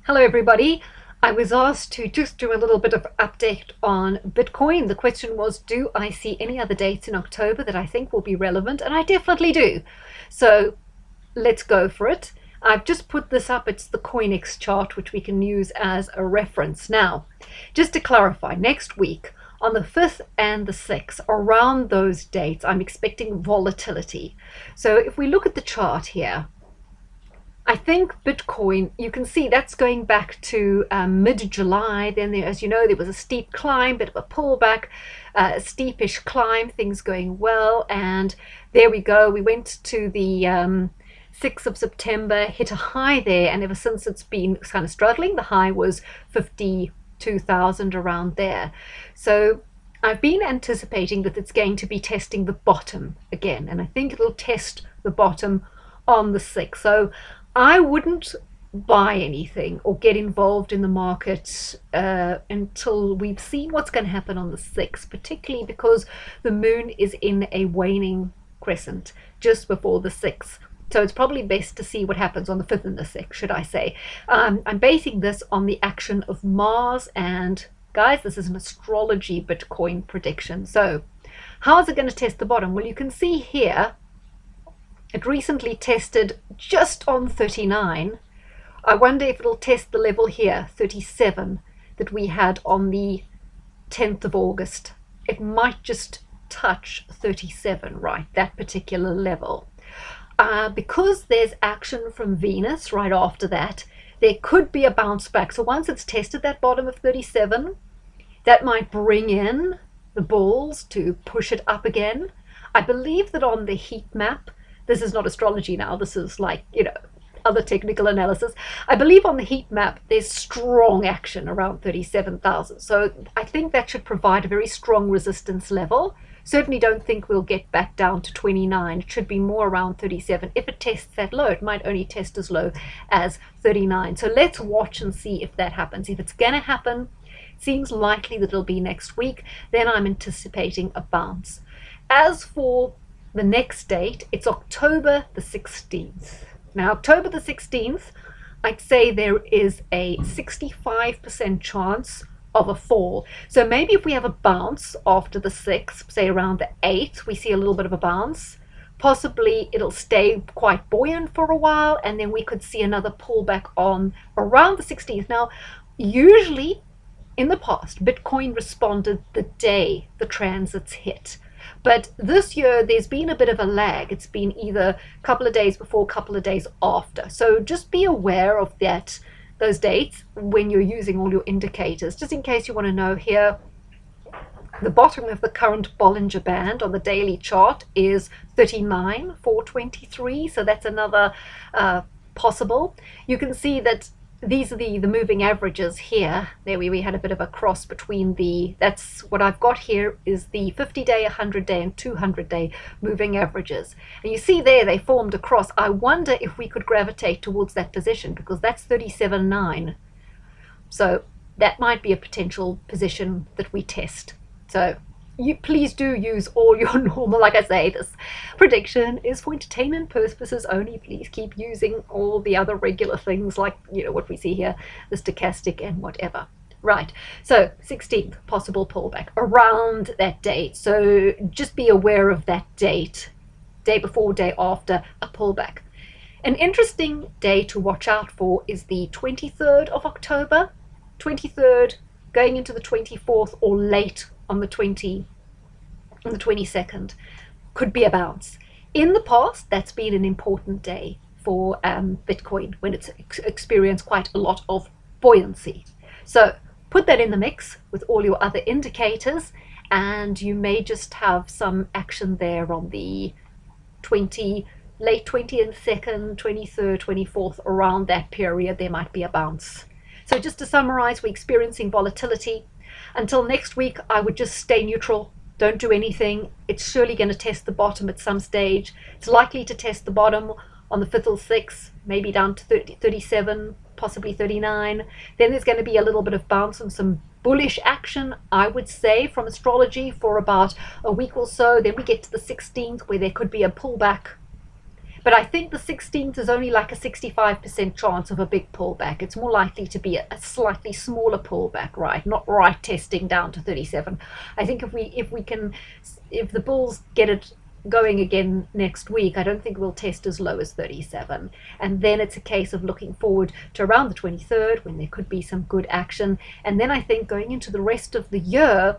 Hello everybody. I was asked to just do a little bit of update on Bitcoin. The question was, do I see any other dates in October that I think will be relevant? And I definitely do. So let's go for it. I've just put this up. It's the CoinEx chart, which we can use as a reference. Now, just to clarify, next week on the 5th and the 6th, around those dates, I'm expecting volatility. So if we look at the chart here, I think Bitcoin, you can see that's going back to mid-July. Then, as you know, there was a steep climb, bit of a pullback, a steepish climb, things going well. And there we go. We went to the 6th of September, hit a high there. And ever since it's been kind of struggling. The high was 52,000 around there. So I've been anticipating that it's going to be testing the bottom again. And I think it'll test the bottom on the 6th. So I wouldn't buy anything or get involved in the market until we've seen what's going to happen on the 6th, particularly because the moon is in a waning crescent just before the 6th. So it's probably best to see what happens on the 5th and the 6th, should I say. I'm basing this on the action of Mars. And guys, this is an Astrology Bitcoin prediction. So how is it going to test the bottom? Well, you can see here, it recently tested just on 39. I wonder if it'll test the level here, 37, that we had on the 10th of August. It might just touch 37, right, that particular level. Because there's action from Venus right after that, there could be a bounce back. So once it's tested that bottom of 37, that might bring in the bulls to push it up again. I believe that on the heat map, this is not astrology now, this is like, other technical analysis. I believe on the heat map, there's strong action around 37,000. So I think that should provide a very strong resistance level. Certainly don't think we'll get back down to 29. It should be more around 37. If it tests that low, it might only test as low as 39. So let's watch and see if that happens. If it's going to happen, it seems likely that it'll be next week. Then I'm anticipating a bounce. As for the next date, it's October the 16th. Now, October the 16th, I'd say there is a 65% chance of a fall. So maybe if we have a bounce after the 6th, say around the 8th, we see a little bit of a bounce. Possibly it'll stay quite buoyant for a while, and then we could see another pullback on around the 16th. Now, usually in the past, Bitcoin responded the day the transits hit. But this year, there's been a bit of a lag. It's been either a couple of days before, a couple of days after. So just be aware of that, those dates when you're using all your indicators. Just in case you want to know here, the bottom of the current Bollinger Band on the daily chart is 39,423. So that's another possible. You can see that these are the moving averages here. There we had a bit of a cross between that's what I've got here is the 50-day, 100-day and 200-day moving averages. And you see there they formed a cross. I wonder if we could gravitate towards that position because that's 37.9. So that might be a potential position that we test. So you please do use all your normal, like I say, this prediction is for entertainment purposes only. Please keep using all the other regular things like, what we see here, the stochastic and whatever. Right, so 16th, possible pullback around that date. So just be aware of that date, day before, day after, a pullback. An interesting day to watch out for is the 23rd of October, 23rd going into the 24th or late on the 22nd, could be a bounce. In the past, that's been an important day for Bitcoin when it's experienced quite a lot of buoyancy. So put that in the mix with all your other indicators, and you may just have some action there on the late 22nd, 23rd, 24th, around that period, there might be a bounce. So just to summarize, we're experiencing volatility. Until next week, I would just stay neutral. Don't do anything. It's surely going to test the bottom at some stage. It's likely to test the bottom on the 5th or 6th, maybe down to 37, possibly 39. Then there's going to be a little bit of bounce and some bullish action, I would say, from astrology for about a week or so. Then we get to the 16th where there could be a pullback. But I think the 16th is only like a 65% chance of a big pullback. It's more likely to be a slightly smaller pullback, right? Not right testing down to 37. I think if the bulls get it going again next week, I don't think we'll test as low as 37. And then it's a case of looking forward to around the 23rd when there could be some good action. And then I think going into the rest of the year,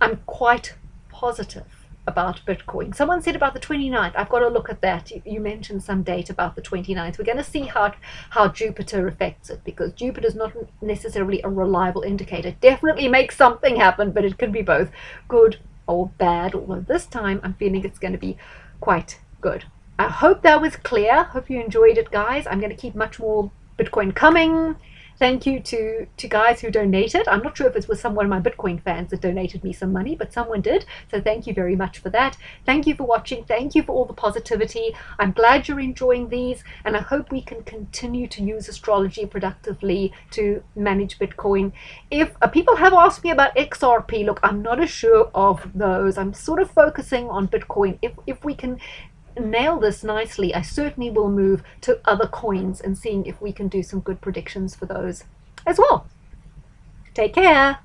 I'm quite positive about Bitcoin. Someone said about the 29th. I've got to look at that. You mentioned some date about the 29th. We're going to see how Jupiter affects it, because Jupiter is not necessarily a reliable indicator. It definitely makes something happen, but it could be both good or bad. Although this time I'm feeling it's going to be quite good. I hope that was clear. Hope you enjoyed it, guys. I'm going to keep much more Bitcoin coming. Thank you to guys who donated. I'm not sure if it was someone of my Bitcoin fans that donated me some money, but someone did. So thank you very much for that. Thank you for watching. Thank you for all the positivity. I'm glad you're enjoying these, and I hope we can continue to use astrology productively to manage Bitcoin. If people have asked me about XRP, look, I'm not as sure of those. I'm sort of focusing on Bitcoin. If we can nail this nicely, I certainly will move to other coins and seeing if we can do some good predictions for those as well. Take care.